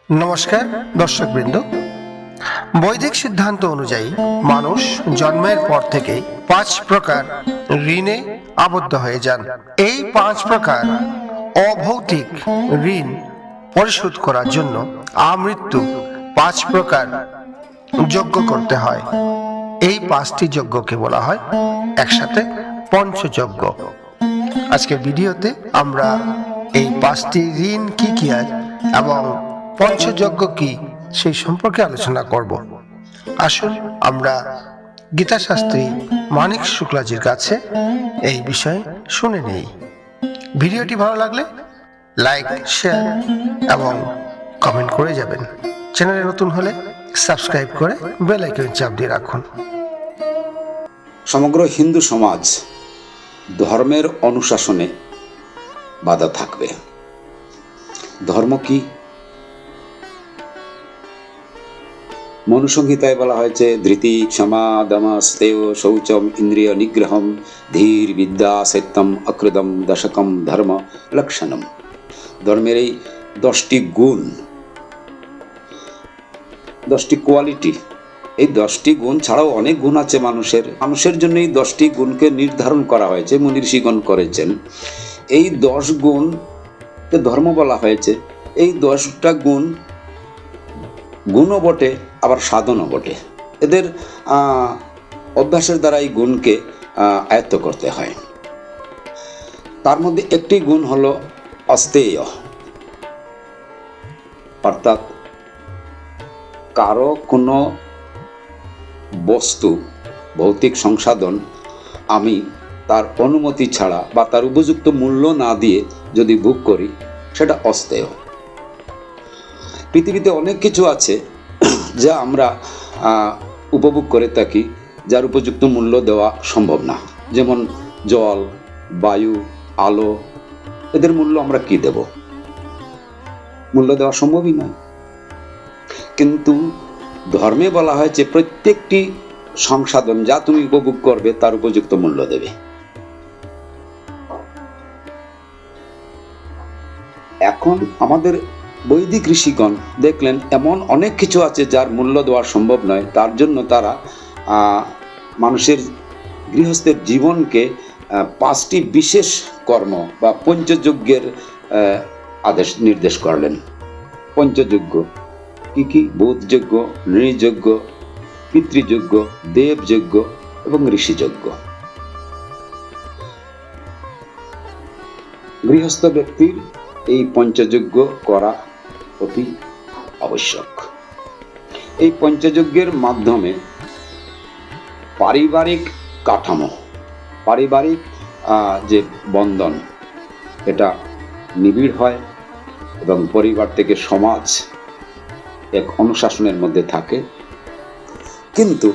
নমস্কার দর্শকবৃন্দ, বৈদিক সিদ্ধান্ত অনুযায়ী মানুষ জন্মের পর থেকেই 5 প্রকার ঋণে আবদ্ধ হয়ে যান। এই 5 প্রকার অভৌতিক ঋণ পরিশোধ করার জন্য আমৃত্যু 5 প্রকার যজ্ঞ করতে হয়। এই 5টি যজ্ঞকে বলা হয় একসাথে পঞ্চযজ্ঞ। আজকের ভিডিওতে আমরা এই 5টি ঋণ কি কি এবং পঞ্চযজ্ঞ কি সেই সম্পর্কে আলোচনা করব। আসুন আমরা গীতাশাস্ত্রী মানিক শুক্লাজির কাছে এই বিষয়ে শুনে নেই। ভিডিওটি ভালো লাগলে লাইক, শেয়ার এবং কমেন্ট করে যাবেন। চ্যানেলে নতুন হলে সাবস্ক্রাইব করে বেল আইকন চাপ দিয়ে রাখুন। সমগ্র হিন্দু সমাজ ধর্মের অনুশাসনে বাধা থাকবে। ধর্ম কি? মনুসংহিতায় বলা হয়েছে ধৃতি, ক্ষমা, দম, স্তেয়, শৌচম, ইন্দ্রিয় নিগ্রহম, ধীর, বিদ্যা, সত্যম, অকৃতম, দশকম, ধর্ম লক্ষণম। ধর্মের এই 10টি গুণ, 10টি কোয়ালিটি, এই 10টি গুণ ছাড়াও অনেক গুণ আছে মানুষের জন্য এই 10টি গুণকে নির্ধারণ করা হয়েছে, মুনি ঋষিগণ করেছেন। এই 10 গুণকে ধর্ম বলা হয়েছে। এই 10টা গুণও বটে, আবার সাধনও বটে। এদের অভ্যাসের দ্বারা এই গুণকে আয়ত্ত করতে হয়। তার মধ্যে একটি গুণ হলো অস্তেয়, অর্থাৎ কারো কোনো বস্তু, ভৌতিক সংসাধন আমি তার অনুমতি ছাড়া বা তার উপযুক্ত মূল্য না দিয়ে যদি ভোগ করি, সেটা অস্তেয়। পৃথিবীতে অনেক কিছু আছে যা আমরা উপভোগ করে থাকি, যার উপযুক্ত মূল্য দেওয়া সম্ভব না। যেমন জল, বায়ু, আলো, এদের মূল্য আমরা কি দেব? মূল্য দেওয়া সম্ভবই নয়। কিন্তু ধর্মে বলা হয়েছে প্রত্যেকটি সংসাধন যা তুমি উপভোগ করবে তার উপযুক্ত মূল্য দেবে। এখন আমাদের বৈদিক ঋষিগণ দেখলেন এমন অনেক কিছু আছে যার মূল্য দেওয়া সম্ভব নয়। তার জন্য তারা মানুষের গৃহস্থের জীবনকে 5টি বিশেষ কর্ম বা পঞ্চযজ্ঞের আদেশ নির্দেশ করলেন। পঞ্চযজ্ঞ কি কি? ভূতযজ্ঞ, নৃযজ্ঞ, পিতৃযজ্ঞ, দেবযজ্ঞ এবং ঋষিযজ্ঞ। গৃহস্থ ব্যক্তির এই পঞ্চযজ্ঞ করা অতি আবশ্যক। এই পঞ্চযজ্ঞের মাধ্যমে পারিবারিক কাঠামো, পারিবারিক যে বন্ধন, এটা নিবিড় হয় এবং পরিবার থেকে সমাজ এক অনুশাসনের মধ্যে থাকে। কিন্তু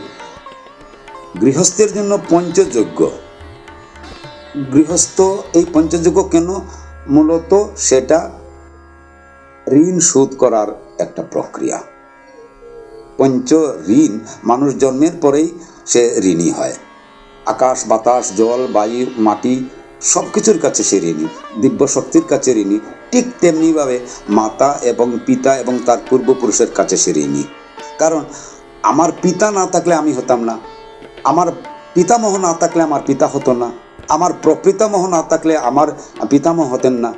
গৃহস্থের জন্য পঞ্চযজ্ঞ, গৃহস্থ এই পঞ্চযজ্ঞ কেন? মূলত সেটা ঋণ শোধ করার একটা প্রক্রিয়া। পঞ্চ ঋণ, মানুষ জন্মের পরেই সে ঋণী হয়। আকাশ, বাতাস, জল, বায়ু, মাটি সব কিছুর কাছে সে ঋণী, দিব্য শক্তির কাছে ঋণী। ঠিক তেমনিভাবে মাতা এবং পিতা এবং তার পূর্বপুরুষের কাছে সে ঋণী। কারণ আমার পিতা না থাকলে আমি হতাম না, আমার পিতামহ না থাকলে আমার পিতা হতো না, আমার প্রপিতামহ না থাকলে আমার পিতামহ হতেন না।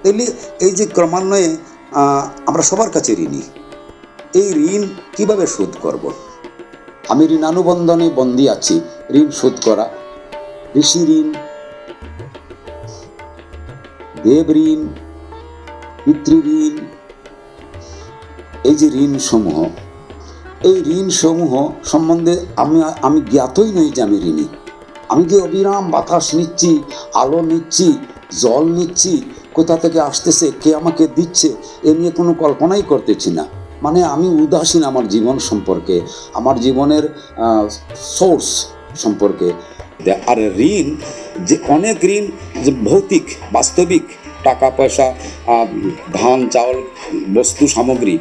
তাইলে এই যে ক্রমান্বয়ে আমরা সবার কাছে ঋণী। এই ঋণ কিভাবে শোধ করব? আমি ঋণানুবন্ধনে বন্দী আছি। ঋণ শোধ করা, ঋষি ঋণ, দেব ঋণ, পিতৃ ঋণ, এই যে ঋণ সমূহ, এই ঋণ সমূহ সম্বন্ধে আমি জ্ঞাতই নই যে আমি ঋণী। আমি যে অবিরাম বাতাস নিচ্ছি, আলো নিচ্ছি, জল নিচ্ছি, কোথা থেকে আসতেছে, কে আমাকে দিচ্ছে, এ নিয়ে কোনো কল্পনাই করতেছি না। মানে আমি উদাসীন আমার জীবন সম্পর্কে, আমার জীবনের সোর্স সম্পর্কে। আর ঋণ, যে অনেক ঋণ যে ভৌতিক, বাস্তবিক, টাকা পয়সা, ধান চাউল, বস্তু সামগ্রী,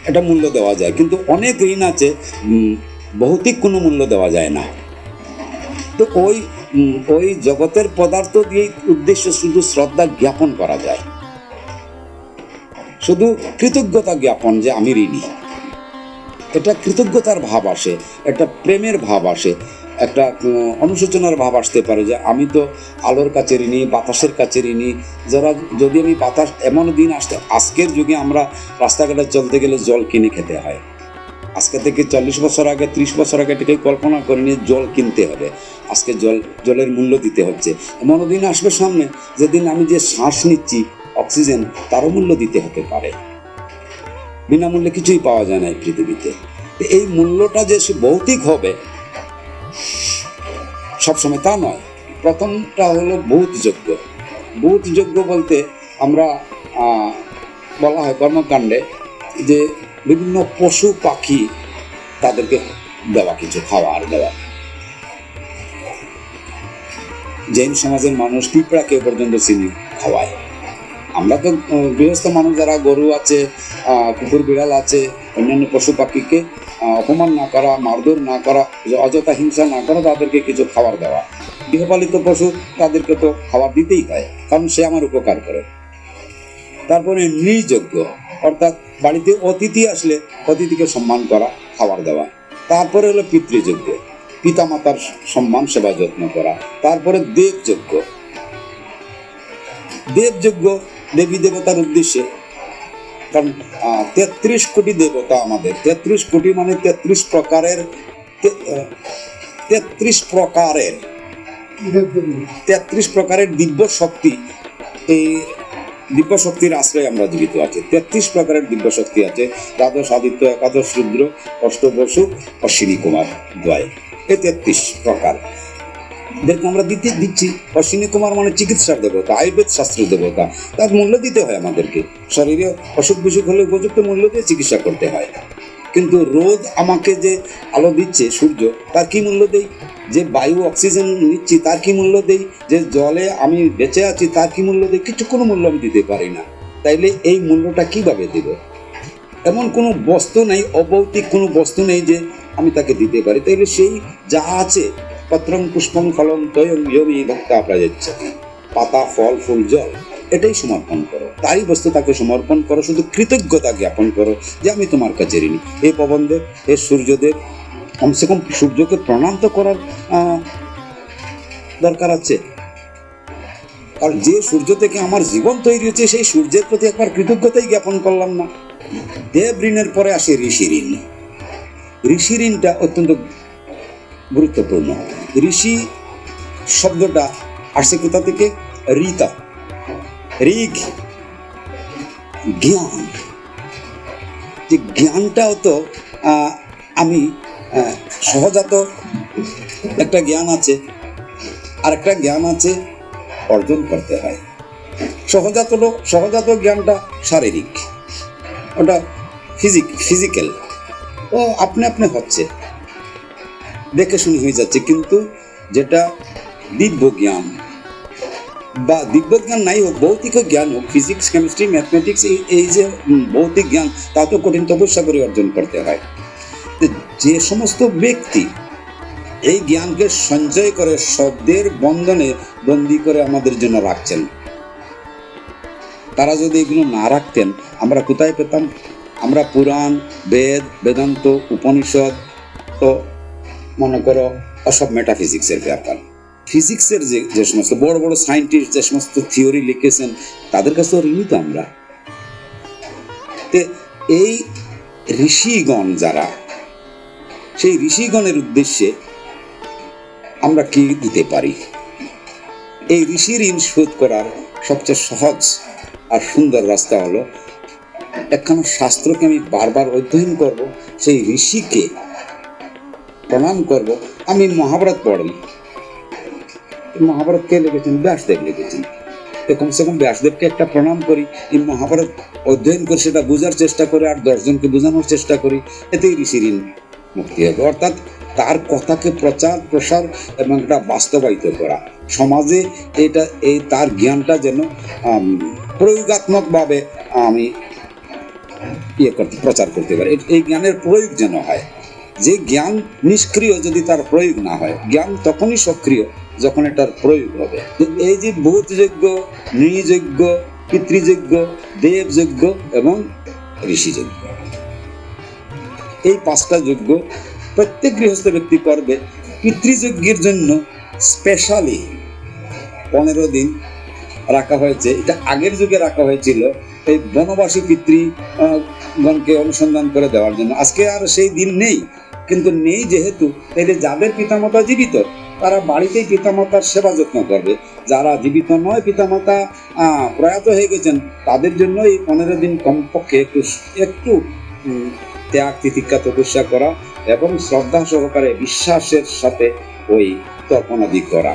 এটা মূল্য দেওয়া যায়। কিন্তু অনেক ঋণ আছে ভৌতিক কোনো মূল্য দেওয়া যায় না। তো ওই জগতের পদার্থ দিয়ে উদ্দেশ্য শুধু শ্রদ্ধা জ্ঞাপন করা যায়। শুধু কৃতজ্ঞতা জ্ঞাপন যে আমি ঋণী, এটা কৃতজ্ঞতার ভাব আসে, একটা প্রেমের ভাব আসে, একটা অনুশোচনার ভাব আসতে পারে যে আমি তো আলোর কাছে ঋণী, বাতাসের কাছে ঋণী। যারা যদি আমি বাতাস, এমন দিন আসতে, আজকের যুগে আমরা রাস্তাঘাটে চলতে গেলে জল কিনে খেতে হয়। আজকে থেকে 40 বছর আগে, 30 বছর আগে থেকে কল্পনা করিনি জল কিনতে হবে। আজকে জলের মূল্য দিতে হচ্ছে। এমন দিন আসবে সামনে যেদিন আমি যে শ্বাস নিচ্ছি অক্সিজেন, তারও মূল্য দিতে হতে পারে। বিনামূল্যে কিছুই পাওয়া যায় না এই পৃথিবীতে। এই মূল্যটা যে সে ভৌতিক হবে সবসময় তা নয়। প্রথমটা হলো ভৌতযোগ্য। ভৌতযোগ্য বলতে আমরা বলা হয় কর্মকাণ্ডে যে বিভিন্ন পশু পাখি তাদেরকে দেওয়া, কিছু খাওয়ার দেওয়া। জৈন সমাজের মানুষ পিঁপড়াকে পর্যন্ত চিনি খাওয়ায়। আমরা তো গৃহস্থ মানুষ যারা গরু আছে, কুকুর বিড়াল আছে, অন্যান্য পশু পাখিকে অপমান না করা, মারধর না করা, অযথা হিংসা না করা, তাদেরকে কিছু খাবার দেওয়া। গৃহপালিত পশু তাদেরকে তো খাবার দিতেই হয়, কারণ সে আমার উপকার করে। তারপরে নৃযোগ্য, অর্থাৎ বাড়িতে অতিথি আসলে অতিথিকে সম্মান করা, খাবার দেওয়া। তারপরে হলো পিতৃযোগ্য, পিতামাতার সম্মান সেবা যত্ন করা। তারপরে দেবযোগ্য, দেবযোগ্য দেবী দেবতার উদ্দেশ্যে, কারণ 33 কোটি দেবতা আমাদের। 33 কোটি মানে 33 প্রকারের 33 প্রকারের দিব্য শক্তি। এই দিব্য শক্তির আশ্রয়ে আমরা জীবিত আছি। 33 প্রকারের দিব্য শক্তি আছে। দ্বাদশ আদিত্য, একাদশ রুদ্র, অষ্টবসু, অশ্বিনী কুমার দ্বয়, এই 33 প্রকার এদেরকে আমরা দিচ্ছি। অশ্বিনী কুমার মানে চিকিৎসার দেবতা, আয়ুর্বেদ শাস্ত্রের দেবতা। তার মূল্য দিতে হয় আমাদেরকে। শরীরে অসুখ বিসুখ হলে উপযুক্ত মূল্য দিয়ে চিকিৎসা করতে হয়। কিন্তু রোদ আমাকে যে আলো দিচ্ছে, সূর্য, তার কি মূল্য দেই? যে বায়ু অক্সিজেন নিচ্ছি তার কি মূল্য দেই? যে জলে আমি বেঁচে আছি তার কি মূল্য দেই? কিছু কোনো মূল্য আমি দিতে পারি না। তাইলে এই মূল্যটা কিভাবে দেব? এমন কোনো বস্তু নেই, অভৌতিক কোনো বস্তু নেই যে আমি তাকে দিতে পারি। তাইলে সেই যা আছে, পত্রং পুষ্পং ফলং তয়ং ইয়মি ভক্তা প্রযচ্ছতি, পাতা, ফল, ফুল, জল, এটাই সমর্পণ করো। তারই বস্তু তাকে সমর্পণ করো। শুধু কৃতজ্ঞতা জ্ঞাপন করো যে আমি তোমার কাছে ঋণী। এই পবনদেব, এই সূর্যদেব, কমসে কম সূর্যকে প্রণাম তো করার দরকার আছে। কারণ যে সূর্য থেকে আমার জীবন তৈরি হচ্ছে, সেই সূর্যের প্রতি একবার কৃতজ্ঞতাই জ্ঞাপন করলাম না। দেব ঋণের পরে আসে ঋষি ঋণ। ঋষি ঋণটা অত্যন্ত গুরুত্বপূর্ণ। ঋষি শব্দটা আসছে কোথা থেকে? ঋতা, ঋগ, জ্ঞান। যে জ্ঞানটাও তো আমি সহজাত একটা জ্ঞান আছে, আর একটা জ্ঞান আছে অর্জন করতে হয়। সহজাত জ্ঞানটা শারীরিক, ওটা ফিজিক্যাল, ও আপনি আপনি হচ্ছে, দেখে শুনে হয়ে যাচ্ছে। কিন্তু যেটা দিব্য জ্ঞান, বা দিব্য জ্ঞান নাই হোক, ভৌতিক জ্ঞান হোক, ফিজিক্স, কেমিস্ট্রি, ম্যাথমেটিক্স, এই যে ভৌতিক জ্ঞান, তা তো কঠিন তপস্যা করে অর্জন করতে হয়। যে সমস্ত ব্যক্তি এই জ্ঞানকে সঞ্চয় করে শব্দের বন্ধনে বন্দী করে আমাদের জন্য রাখছেন, তারা যদি এগুলো না রাখতেন, আমরা কোথায় পেতাম? আমরা পুরাণ, বেদ, বেদান্ত, উপনিষদ, তো মনে করো সব মেটাফিজিক্সের ব্যাপার। ফিজিক্সের যে সমস্ত বড় বড় সায়েন্টিস্ট যে সমস্ত থিওরি লিখেছেন, তাদের কাছে ঋণী তো আমরা। এই ঋষিগণ যারা, সেই ঋষিগণের উদ্দেশ্যে আমরা কি দিতে পারি? এই ঋষি ঋণ শোধ করার সবচেয়ে সহজ আর সুন্দর রাস্তা হলো, একখানা শাস্ত্রকে আমি বারবার অধ্যয়ন করব, সেই ঋষিকে প্রণাম করব। আমি মহাভারত পড়ি, মহাভারত কে লিখেছেন? ব্যাসদেব লিখেছেন। তো কমসে কম ব্যাসদেবকে একটা প্রণাম করি, এই মহাভারত অধ্যয়ন করে সেটা বোঝার চেষ্টা করে আর 10 জনকে বোঝানোর চেষ্টা করি, এতেই ঋষি ঋণ মুক্তি হবে। অর্থাৎ তার কথাকে প্রচার প্রসার এবং এটা বাস্তবায়িত করা, সমাজে এই তার জ্ঞানটা যেন প্রয়োগাত্মকভাবে আমি প্রচার করতে পারি। এই জ্ঞানের প্রয়োগ যেন হয়। যে জ্ঞান নিষ্ক্রিয় যদি তার প্রয়োগ না হয়, জ্ঞান তখনই সক্রিয় যখন এটার প্রয়োগ হবে। এই যে ভূতযোগ্য, নৃযোগ্য, পিতৃযজ্ঞ, দেবযজ্ঞ এবং ঋষিযজ্ঞ। এই 5টা যজ্ঞ প্রত্যেক গৃহস্থ ব্যক্তি করবে। পিতৃযজ্ঞের জন্য স্পেশালি 15 দিন রাখা হয়েছে। এটা আগের যুগে রাখা হয়েছিল এই বনবাসী পিতৃগণকে অনুসন্ধান করে দেওয়ার জন্য। আজকে আর সেই দিন নেই, কিন্তু নেই যেহেতু, তাহলে যাদের পিতামাতা জীবিত তারা বাড়িতেই পিতামাতার সেবা যত্ন করবে। যারা জীবিত নয়, পিতামাতা প্রয়াত হয়ে গেছেন, তাদের জন্য এই 15 দিন কমপক্ষে একটু ত্যাগ তিতিক্ষা তপস্যা করা এবং শ্রদ্ধা সহকারে বিশ্বাসের সাথে ওই তর্পণাদি করা।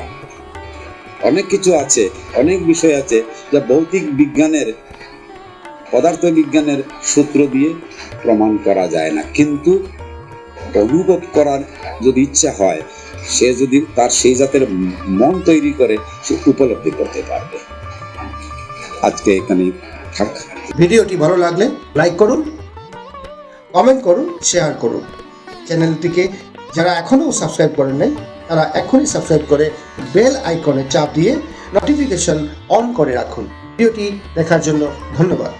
অনেক কিছু আছে, অনেক বিষয় আছে যা ভৌতিক বিজ্ঞানের, পদার্থ বিজ্ঞানের সূত্র দিয়ে প্রমাণ করা যায় না, কিন্তু অনুভব করার যদি ইচ্ছা হয়, সে যদি তার সেই জাতের মন তৈরি করে, সে উপলব্ধি করতে পারবে। আজকে এখানে থাক। ভিডিওটি ভালো লাগলে লাইক করুন, কমেন্ট করুন, শেয়ার করুন। চ্যানেলটিকে যারা এখনও সাবস্ক্রাইব করেন নাই তারা এখনই সাবস্ক্রাইব করে বেল আইকনে চাপ দিয়ে নোটিফিকেশন অন করে রাখুন। ভিডিওটি দেখার জন্য ধন্যবাদ।